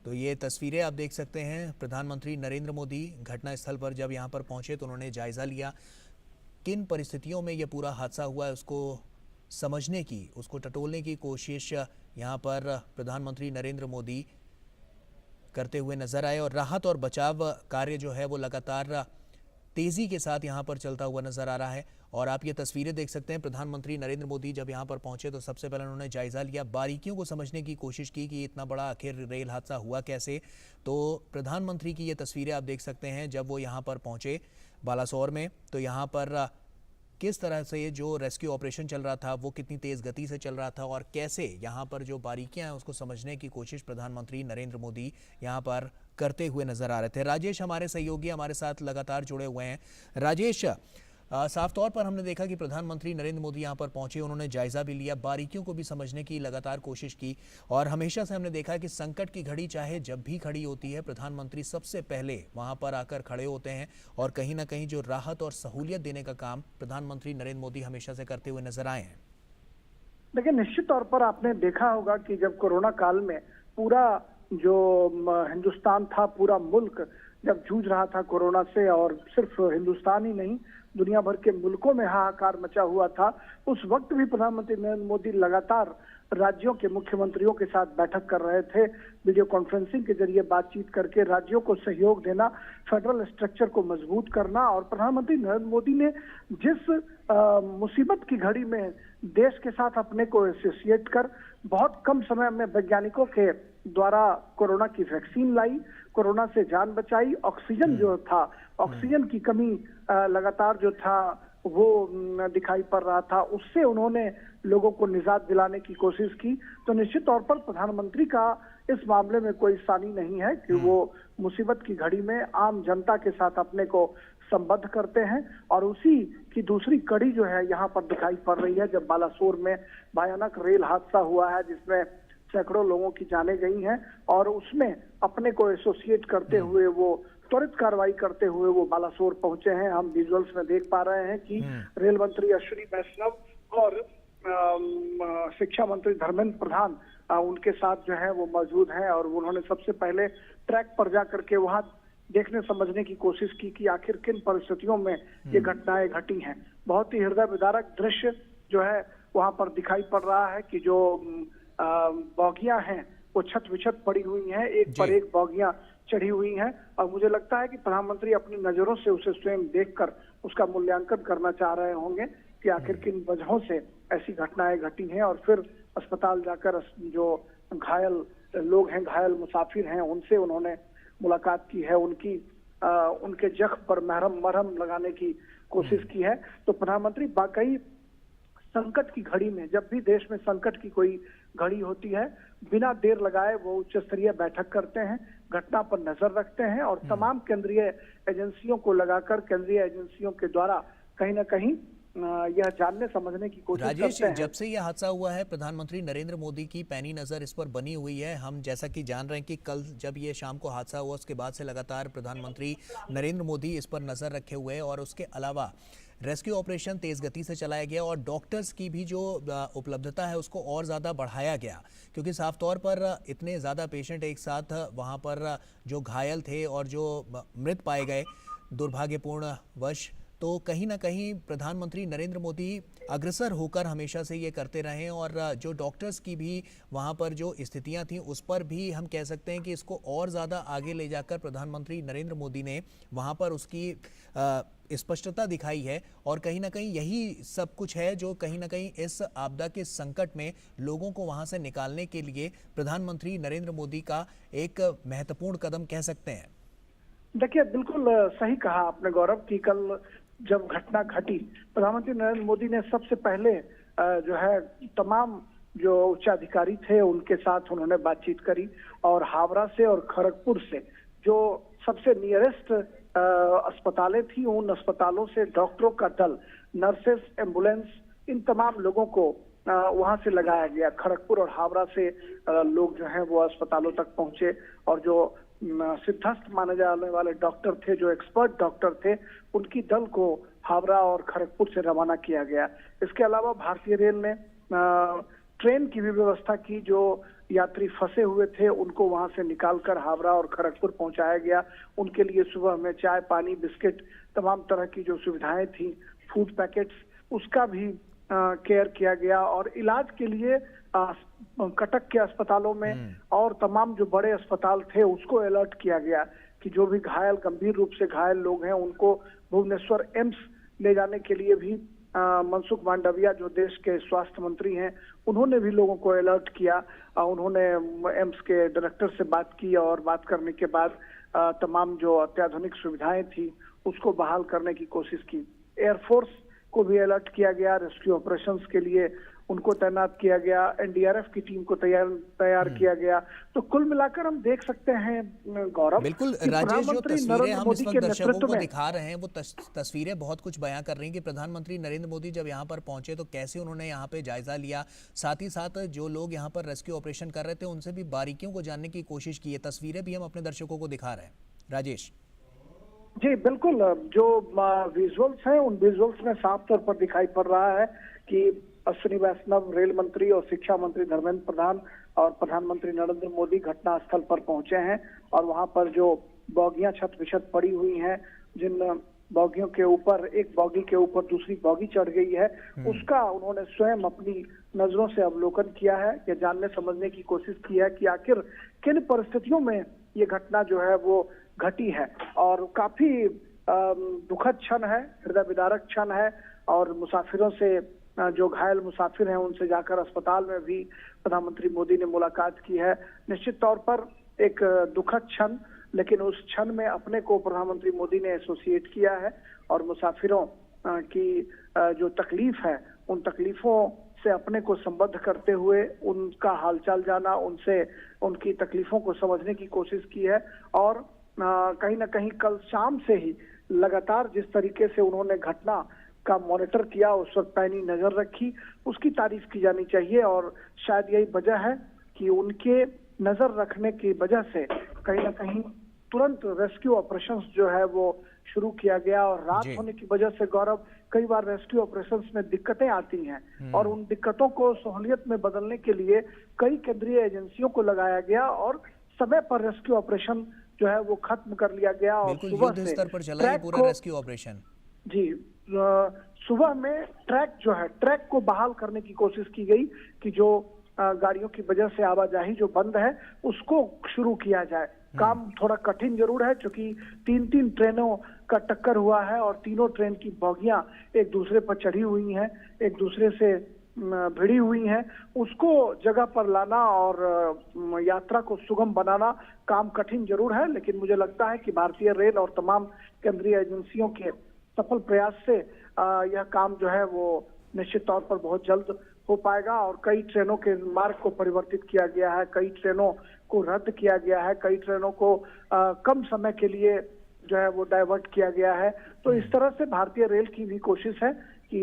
A: तो ये तस्वीरें आप देख सकते हैं, प्रधानमंत्री नरेंद्र मोदी घटनास्थल पर जब यहाँ पर पहुंचे तो उन्होंने जायजा लिया किन परिस्थितियों में ये पूरा हादसा हुआ है उसको समझने की, उसको टटोलने की कोशिश यहाँ पर प्रधानमंत्री नरेंद्र मोदी करते हुए नजर आए और राहत और बचाव कार्य जो है वो लगातार तेजी के साथ यहाँ पर चलता हुआ नजर आ रहा है। और आप ये तस्वीरें देख सकते हैं, प्रधानमंत्री नरेंद्र मोदी जब यहाँ पर पहुंचे तो सबसे पहले उन्होंने जायजा लिया, बारीकियों को समझने की कोशिश की कि इतना बड़ा आखिर रेल हादसा हुआ कैसे। तो प्रधानमंत्री की ये तस्वीरें आप देख सकते हैं जब वो यहाँ पर पहुंचे बालासोर में, तो यहाँ पर किस तरह से जो रेस्क्यू ऑपरेशन चल रहा था वो कितनी तेज गति से चल रहा था और कैसे यहाँ पर जो बारीकियां हैं उसको समझने की कोशिश प्रधानमंत्री नरेंद्र मोदी यहाँ पर करते हुए नजर आ रहे थे। राजेश हमारे सहयोगी हमारे साथ लगातार जुड़े हुए हैं। राजेश, साफ तौर पर हमने देखा कि प्रधानमंत्री नरेंद्र मोदी यहाँ पर पहुंचे, उन्होंने जायजा भी लिया, बारीकियों को भी समझने की लगातार कोशिश की और हमेशा से हमने देखा है कि संकट की घड़ी चाहे जब भी खड़ी होती है प्रधानमंत्री सबसे पहले वहां पर आकर खड़े होते हैं और कहीं ना कहीं जो राहत और सहूलियत देने का काम प्रधानमंत्री नरेंद्र मोदी हमेशा से करते हुए नजर आए हैं।
C: देखिए, निश्चित तौर पर आपने देखा होगा कि जब कोरोना काल में पूरा जो हिंदुस्तान था, पूरा मुल्क जब जूझ रहा था कोरोना से, और सिर्फ हिंदुस्तान ही नहीं दुनिया भर के मुल्कों में हाहाकार मचा हुआ था, उस वक्त भी प्रधानमंत्री नरेंद्र मोदी लगातार राज्यों के मुख्यमंत्रियों के साथ बैठक कर रहे थे, वीडियो कॉन्फ्रेंसिंग के जरिए बातचीत करके राज्यों को सहयोग देना, फेडरल स्ट्रक्चर को मजबूत करना। और प्रधानमंत्री नरेंद्र मोदी ने जिस मुसीबत की घड़ी में देश के साथ अपने को एसोसिएट कर बहुत कम समय में वैज्ञानिकों के द्वारा कोरोना की वैक्सीन लाई, कोरोना से जान बचाई, ऑक्सीजन जो था, ऑक्सीजन की कमी लगातार जो था वो दिखाई पड़ रहा था, उससे उन्होंने लोगों को निजात दिलाने की कोशिश की। तो निश्चित तौर पर प्रधानमंत्री का इस मामले में कोई सानी नहीं है कि वो मुसीबत की घड़ी में आम जनता के साथ अपने को संबद्ध करते हैं। और उसी की दूसरी कड़ी जो है यहाँ पर दिखाई पड़ रही है, जब बालासोर में भयानक रेल हादसा हुआ है जिसमें सैकड़ों लोगों की जानें गई हैं और उसमें अपने को एसोसिएट करते हुए वो त्वरित कार्रवाई करते हुए वो बालासोर पहुंचे हैं। हम विजुअल्स में देख पा रहे हैं कि रेल मंत्री अश्विनी वैष्णव और शिक्षा मंत्री धर्मेंद्र प्रधान उनके साथ जो है वो मौजूद हैं और उन्होंने सबसे पहले ट्रैक पर जा करके वहां देखने समझने की कोशिश की कि आखिर किन परिस्थितियों में ये घटनाएं घटी हैं। बहुत ही हृदय विदारक दृश्य जो है वहां पर दिखाई पड़ रहा है कि जो बौगियां हैं वो छत विछत पड़ी हुई हैं, एक पर एक बौगियां चढ़ी हुई हैं और मुझे लगता है कि प्रधानमंत्री अपनी नजरों से उसे स्वयं देखकर उसका मूल्यांकन करना चाह रहे होंगे कि आखिर किन वजहों से ऐसी घटनाएं घटी हैं और फिर अस्पताल जाकर जो घायल लोग हैं, घायल मुसाफिर हैं, उनसे उन्होंने मुलाकात की है, उनके जख्म पर मरहम लगाने की कोशिश की है। तो प्रधानमंत्री वाकई संकट की घड़ी में, जब भी देश में संकट की कोई घड़ी होती है, बिना देर लगाए वो उच्च स्तरीय बैठक करते हैं, घटना पर नजर रखते हैं और तमाम केंद्रीय एजेंसियों को लगाकर केंद्रीय एजेंसियों के द्वारा कहीं ना कहीं यह जानने समझने की कोशिश करते हैं।
A: जब से यह हादसा हुआ है प्रधानमंत्री नरेंद्र मोदी की पैनी नजर इस पर बनी हुई है। हम जैसा कि जान रहे हैं कि कल जब ये शाम को हादसा हुआ उसके बाद से लगातार प्रधानमंत्री नरेंद्र मोदी इस पर नजर रखे हुए हैं और उसके अलावा रेस्क्यू ऑपरेशन तेज गति से चलाया गया और डॉक्टर्स की भी जो उपलब्धता है उसको और ज़्यादा बढ़ाया गया, क्योंकि साफ तौर पर इतने ज़्यादा पेशेंट एक साथ वहाँ पर जो घायल थे और जो मृत पाए गए दुर्भाग्यपूर्ण वश, तो कहीं ना कहीं प्रधानमंत्री नरेंद्र मोदी अग्रसर होकर हमेशा से ये करते रहे और जो डॉक्टर्स की भी वहाँ पर जो स्थितियाँ थीं उस पर भी हम कह सकते हैं कि इसको और ज़्यादा आगे ले जाकर प्रधानमंत्री नरेंद्र मोदी ने वहाँ पर उसकी स्पष्टता दिखाई है और कहीं ना कहीं यही सब कुछ है जो कहीं ना कहीं इस आपदा के संकट में लोगों को वहाँ से निकालने के लिए प्रधानमंत्री नरेंद्र मोदी का एक महत्वपूर्ण कदम कह सकते हैं।
C: देखिए, बिल्कुल सही कहा आपने गौरव कि कल जब घटना घटी, प्रधानमंत्री नरेंद्र मोदी ने सबसे पहले जो है तमाम जो उच्चाधिकारी थे उनके साथ उन्होंने बातचीत करी और हावड़ा से और खड़गपुर से जो सबसे नियरेस्ट अस्पतालें थी उन अस्पतालों से डॉक्टरों का दल, नर्सेस, एम्बुलेंस, इन तमाम लोगों को वहां से लगाया गया। खड़गपुर और हावड़ा से लोग जो हैं वो अस्पतालों तक पहुंचे और जो सिद्धस्थ माने जाने वाले डॉक्टर थे, जो एक्सपर्ट डॉक्टर थे, उनकी दल को हावड़ा और खड़गपुर से रवाना किया गया। इसके अलावा भारतीय रेल ने ट्रेन की भी व्यवस्था की जो यात्री फंसे हुए थे उनको वहां से निकालकर हावड़ा और खड़गपुर पहुंचाया गया। उनके लिए सुबह में चाय, पानी, बिस्किट, तमाम तरह की जो सुविधाएं थी, फूड पैकेट्स, उसका भी केयर किया गया। और इलाज के लिए कटक के अस्पतालों में और तमाम जो बड़े अस्पताल थे उसको अलर्ट किया गया कि जो भी घायल, गंभीर रूप से घायल लोग हैं उनको भुवनेश्वर एम्स ले जाने के लिए भी मनसुख मांडविया जो देश के स्वास्थ्य मंत्री हैं उन्होंने भी लोगों को अलर्ट किया। उन्होंने एम्स के डायरेक्टर से बात की और बात करने के बाद तमाम जो अत्याधुनिक सुविधाएं थी उसको बहाल करने की कोशिश की। एयरफोर्स को भी अलर्ट किया गया, रेस्क्यू ऑपरेशंस के लिए उनको तैनात किया गया, एनडीआरएफ की टीम को तैयार किया गया। तो कुल मिलाकर हम देख सकते हैं गौरव,
A: बिल्कुल राजेश, जो तस्वीरें हम इस वक्त दर्शकों को दिखा रहे हैं वो तस्वीरें बहुत कुछ बयां कर रही हैं कि प्रधानमंत्री नरेंद्र मोदी जब यहाँ पर पहुंचे तो कैसे उन्होंने यहाँ पे जायजा लिया, साथ ही साथ जो लोग यहाँ पर रेस्क्यू ऑपरेशन कर रहे थे उनसे भी बारीकियों को जानने की कोशिश की है। तस्वीरें भी हम अपने दर्शकों को दिखा रहे हैं। राजेश
C: जी बिल्कुल, जो विजुअल्स हैं उन विजुअल्स में साफ तौर पर दिखाई पड़ रहा है कि अश्विनी वैष्णव, रेल मंत्री और शिक्षा मंत्री धर्मेंद्र प्रधान और प्रधानमंत्री नरेंद्र मोदी घटनास्थल पर पहुंचे हैं। और वहां पर जो बॉगियां छत बिछत पड़ी हुई हैं, जिन बॉगियों के ऊपर, एक बॉगी के ऊपर दूसरी बॉगी चढ़ गई है, उसका उन्होंने स्वयं अपनी नजरों से अवलोकन किया है। यह जानने समझने की कोशिश की है कि आखिर किन परिस्थितियों में ये घटना जो है वो घटी है। और काफी दुखद क्षण है, हृदय विदारक क्षण है। और मुसाफिरों से, जो घायल मुसाफिर हैं उनसे जाकर अस्पताल में भी प्रधानमंत्री मोदी ने मुलाकात की है। निश्चित तौर पर एक दुखद क्षण, लेकिन उस क्षण में अपने को प्रधानमंत्री मोदी ने एसोसिएट किया है और मुसाफिरों की जो तकलीफ है उन तकलीफों से अपने को संबद्ध करते हुए उनका हालचाल जाना, उनसे उनकी तकलीफों को समझने की कोशिश की है। और कहीं ना कहीं कल शाम से ही लगातार जिस तरीके से उन्होंने घटना का मॉनिटर किया, उस पर पैनी नजर रखी, उसकी तारीफ की जानी चाहिए। और शायद यही वजह है कि उनके नजर रखने की वजह से कहीं ना कहीं तुरंत रेस्क्यू ऑपरेशंस जो है वो शुरू किया गया। और रात होने की वजह से गौरव, कई बार रेस्क्यू ऑपरेशंस में दिक्कतें आती हैं और उन दिक्कतों को सहूलियत में बदलने के लिए कई केंद्रीय एजेंसियों को लगाया गया और समय पर रेस्क्यू ऑपरेशन जो है वो खत्म कर लिया गया। और सुबह से
A: स्तर पर चला पूरा रेस्क्यू ऑपरेशन।
C: जी, सुबह में ट्रैक को बहाल करने की कोशिश की गई कि जो गाड़ियों की वजह से आवाजाही जो बंद है उसको शुरू किया जाए। काम थोड़ा कठिन जरूर है क्योंकि 3 ट्रेनों का टक्कर हुआ है और तीनों ट्रेन की बोगियां एक दूसरे पर चढ़ी हुई हैं, एक दूसरे से भिड़ी हुई हैं। उसको जगह पर लाना और यात्रा को सुगम बनाना काम कठिन जरूर है, लेकिन मुझे लगता है कि भारतीय रेल और तमाम केंद्रीय एजेंसियों के सफल प्रयास से यह काम जो है वो निश्चित तौर पर बहुत जल्द हो पाएगा। और कई ट्रेनों के मार्ग को परिवर्तित किया गया है, कई ट्रेनों को रद्द किया गया है, कई ट्रेनों को कम समय के लिए जो है वो डाइवर्ट किया गया है। तो इस तरह से भारतीय रेल की भी कोशिश है कि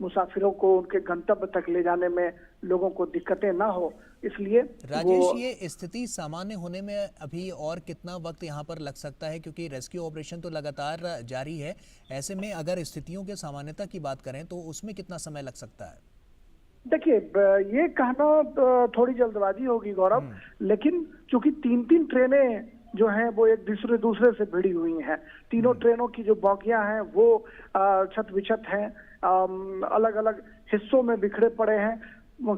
C: मुसाफिरों को उनके गंतव्य तक ले जाने में लोगों को दिक्कतें ना हो। इसलिए
A: राजेश, ये स्थिति सामान्य होने में अभी और कितना वक्त यहाँ पर लग सकता है, क्योंकि रेस्क्यू ऑपरेशन तो लगातार जारी है। ऐसे में अगर स्थितियों के सामान्यता की बात करें तो उसमें कितना समय लग सकता है?
C: देखिए, ये कहना थोड़ी जल्दबाजी होगी गौरव, लेकिन चूंकि 3 ट्रेनें जो हैं वो एक दूसरे से भिड़ी हुई हैं, तीनों ट्रेनों की जो बोगियां हैं वो छत बिछत हैं, अलग अलग हिस्सों में बिखरे पड़े हैं,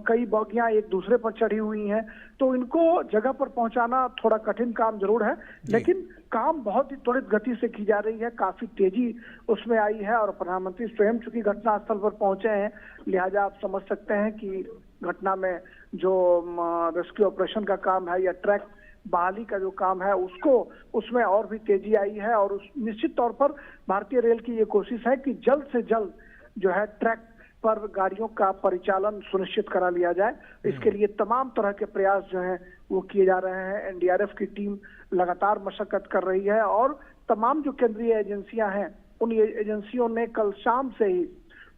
C: कई बोगियां एक दूसरे पर चढ़ी हुई हैं। तो इनको जगह पर पहुंचाना थोड़ा कठिन काम जरूर है, लेकिन काम बहुत ही त्वरित गति से की जा रही है, काफी तेजी उसमें आई है। और प्रधानमंत्री स्वयं चूंकि घटनास्थल पर पहुंचे हैं, लिहाजा आप समझ सकते हैं कि घटना में जो रेस्क्यू ऑपरेशन का काम है या ट्रैक बहाली का जो काम है उसमें और भी तेजी आई है। और निश्चित तौर पर भारतीय रेल की ये कोशिश है कि जल्द से जल्द जो है ट्रैक पर गाड़ियों का परिचालन सुनिश्चित करा लिया जाए। इसके लिए तमाम तरह के प्रयास जो हैं वो किए जा रहे हैं। एनडीआरएफ की टीम लगातार मशक्कत कर रही है और तमाम जो केंद्रीय एजेंसियां हैं उन एजेंसियों ने कल शाम से ही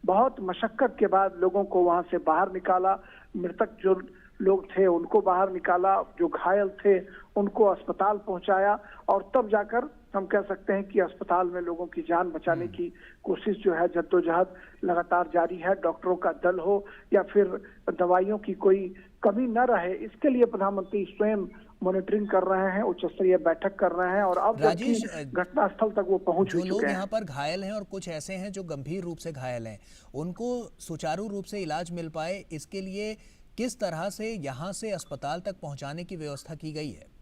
C: बहुत मशक्कत के बाद लोगों को वहां से बाहर निकाला। मृतक जो लोग थे उनको बाहर निकाला, जो घायल थे उनको अस्पताल पहुंचाया और तब जाकर हम कह सकते हैं कि अस्पताल में लोगों की जान बचाने की कोशिश जो है, जद्दोजहद लगातार जारी है। डॉक्टरों का दल हो या फिर दवाइयों की कोई कमी न रहे, इसके लिए प्रधानमंत्री स्वयं मॉनिटरिंग कर रहे हैं, उच्च स्तरीय बैठक कर रहे हैं और अब जबकि
A: राजेश,
C: घटनास्थल तक वो पहुंच
A: जो
C: भी
A: लोग
C: चुके
A: यहाँ
C: हैं।
A: पर घायल हैं और कुछ ऐसे हैं जो गंभीर रूप से घायल हैं, उनको सुचारू रूप से इलाज मिल पाए, इसके लिए किस तरह से यहाँ से अस्पताल तक पहुँचाने की व्यवस्था की गई है?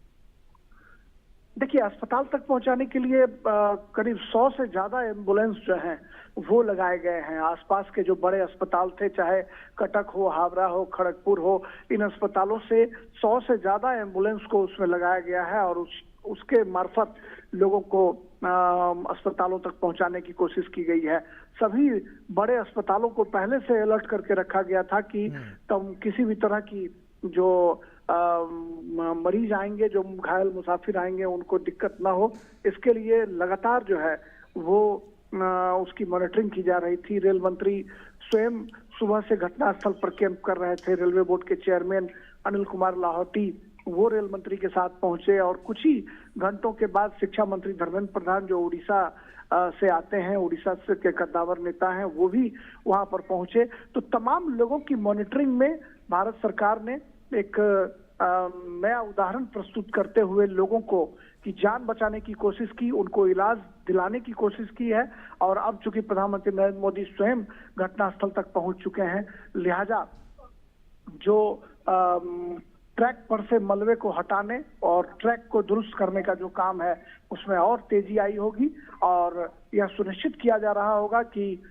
C: देखिए, अस्पताल तक पहुंचाने के लिए करीब 100 से ज्यादा एम्बुलेंस जो हैं वो लगाए गए हैं। आसपास के जो बड़े अस्पताल थे, चाहे कटक हो, हावड़ा हो, खड़गपुर हो, इन अस्पतालों से 100 से ज्यादा एम्बुलेंस को उसमें लगाया गया है और उसके मार्फत लोगों को अस्पतालों तक पहुंचाने की कोशिश की गई है। सभी बड़े अस्पतालों को पहले से अलर्ट करके रखा गया था कि किसी भी तरह की जो मरीज आएंगे, जो घायल मुसाफिर आएंगे, उनको दिक्कत ना हो, इसके लिए लगातार जो है वो उसकी मॉनिटरिंग की जा रही थी। रेल मंत्री स्वयं सुबह से घटनास्थल पर कैंप कर रहे थे। रेलवे बोर्ड के चेयरमैन अनिल कुमार लाहौटी वो रेल मंत्री के साथ पहुंचे और कुछ ही घंटों के बाद शिक्षा मंत्री धर्मेंद्र प्रधान, जो उड़ीसा से आते हैं, उड़ीसा से के कद्दावर नेता हैं, वो भी वहां पर पहुंचे। तो तमाम लोगों की मॉनिटरिंग में भारत सरकार ने एक नया उदाहरण प्रस्तुत करते हुए लोगों को की जान बचाने की कोशिश की, उनको इलाज दिलाने की कोशिश की है। और अब चूंकि प्रधानमंत्री नरेंद्र मोदी स्वयं घटनास्थल तक पहुंच चुके हैं, लिहाजा जो ट्रैक पर से मलबे को हटाने और ट्रैक को दुरुस्त करने का जो काम है, उसमें और तेजी आई होगी और यह सुनिश्चित किया जा रहा होगा कि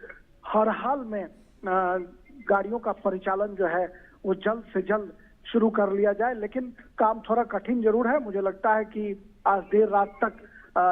C: हर हाल में गाड़ियों का परिचालन जो है वो जल्द से जल्द शुरू कर लिया जाए। लेकिन काम थोड़ा कठिन जरूर है। मुझे लगता है कि आज देर रात तक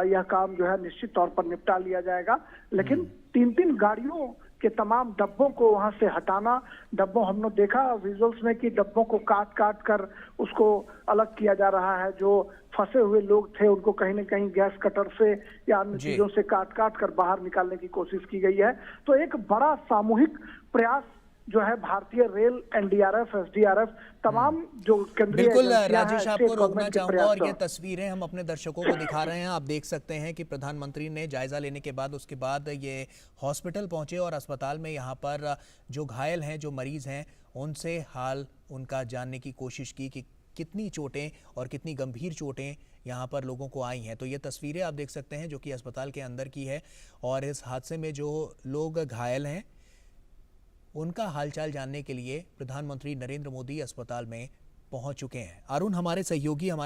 C: यह काम जो है निश्चित तौर पर निपटा लिया जाएगा। लेकिन 3-3 गाड़ियों के तमाम डब्बों को वहां से हटाना, डब्बों हमने देखा विजुअल्स में कि डब्बों को काट काट कर उसको अलग किया जा रहा है। जो फंसे हुए लोग थे उनको कहीं न कहीं गैस कटर से या अन्य चीजों से काट काट कर बाहर निकालने की कोशिश की गई है। तो एक बड़ा सामूहिक प्रयास जो है भारतीय रेल, एनडीआरएफ, एसडीआरएफ, तमाम जो केंद्रीय
A: बिल्कुल
C: एजेंसियां
A: राजेश,
C: हैं,
A: आपको
C: स्टेट
A: रोकना
C: गवर्नमेंट के
A: चाहूंगा और ये
C: प्रयास।
A: तस्वीरें हम अपने दर्शकों को दिखा रहे हैं। आप देख सकते हैं कि प्रधानमंत्री ने जायजा लेने के बाद उसके बाद ये हॉस्पिटल पहुंचे और अस्पताल में यहाँ पर जो घायल हैं, जो मरीज हैं, उनसे हाल उनका जानने की कोशिश की कि कितनी चोटें और कितनी गंभीर चोटें यहाँ पर लोगों को आई हैं। तो ये तस्वीरें आप देख सकते हैं जो कि अस्पताल के अंदर की है और इस हादसे में जो लोग घायल हैं उनका हालचाल जानने के लिए प्रधानमंत्री नरेंद्र मोदी अस्पताल में पहुंच चुके हैं। अरुण, हमारे सहयोगी हमारे